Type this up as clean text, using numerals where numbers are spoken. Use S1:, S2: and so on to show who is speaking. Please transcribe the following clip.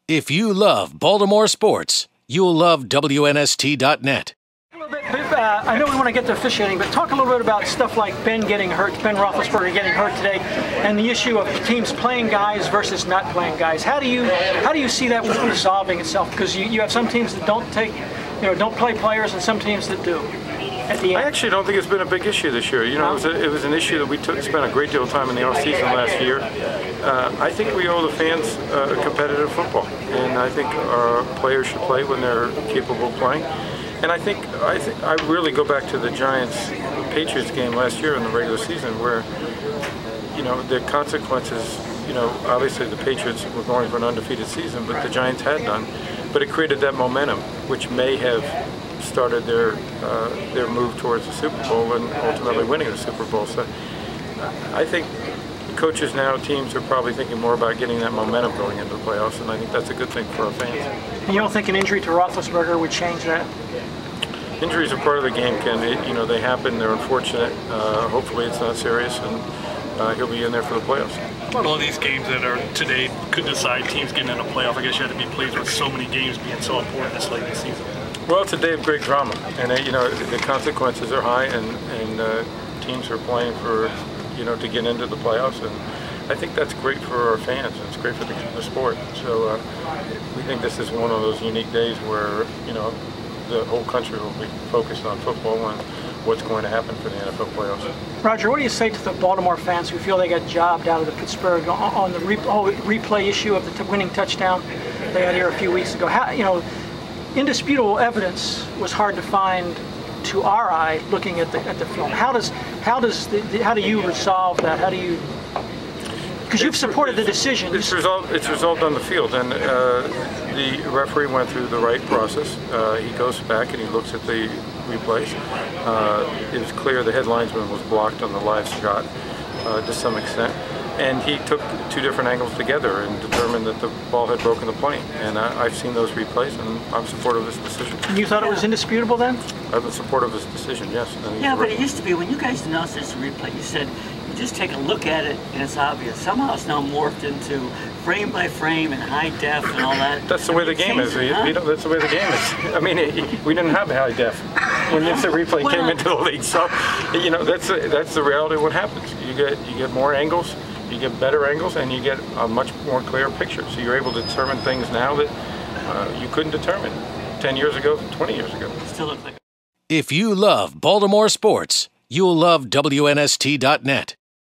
S1: If you love Baltimore sports, you'll love WNST.net.
S2: I know we want to get to officiating, but talk a little bit about stuff like Ben Roethlisberger getting hurt today, and the issue of teams playing guys versus not playing guys. How do you see that resolving itself? Because you have some teams that don't play players, and some teams that do. At the end.
S3: I actually don't think it's been a big issue this year. You know, it was an issue that we spent a great deal of time in the off-season last year. I think we owe the fans competitive football, and I think our players should play when they're capable of playing. And I really go back to the Giants-Patriots game last year in the regular season, where the consequences. Obviously the Patriots were going for an undefeated season, but the Giants had none. But it created that momentum, which may have started their move towards the Super Bowl and ultimately winning the Super Bowl. So I think coaches now, teams are probably thinking more about getting that momentum going into the playoffs, and I think that's a good thing for our fans.
S2: And you don't think an injury to Roethlisberger would change that?
S3: Injuries are part of the game, Ken. They happen. They're unfortunate. Hopefully it's not serious, and he'll be in there for the playoffs.
S4: All of these games that are today could decide teams getting in a playoff. I guess you have to be pleased with so many games being so important this late in the season.
S3: Well, it's a day of great drama, and the consequences are high, and teams are playing for to get into the playoffs, and I think that's great for our fans. It's great for the sport. So we think this is one of those unique days where the whole country will be focused on football and what's going to happen for the NFL playoffs.
S2: Roger, what do you say to the Baltimore fans who feel they got jobbed out of the Pittsburgh on the replay issue of the winning touchdown they had here a few weeks ago? Indisputable evidence was hard to find to our eye looking at the film. How do you resolve that? How do you? Because you've supported the decision.
S3: It's resolved on the field, and the referee went through the right process. He goes back and he looks at the replays. It was clear the head linesman was blocked on the live shot to some extent, and he took two different angles together and determined that the ball had broken the plane. And I've seen those replays, and I'm supportive of this decision.
S2: And you thought it was indisputable then?
S3: I'm supportive of this decision, yes.
S5: Yeah, but it used to be when you guys announced this replay, you said you just take a look at it and it's obvious. Somehow it's now morphed into frame by frame and high def and all that.
S3: That's the way the game is. That's the way the game is. I mean, we didn't have high def when instant replay came into the league. So, that's the reality of what happens. You get more angles. You get better angles, and you get a much more clear picture. So you're able to determine things now that you couldn't determine 10 years ago, 20 years ago.
S5: Still looks like.
S1: If you love Baltimore sports, you'll love WNST.net.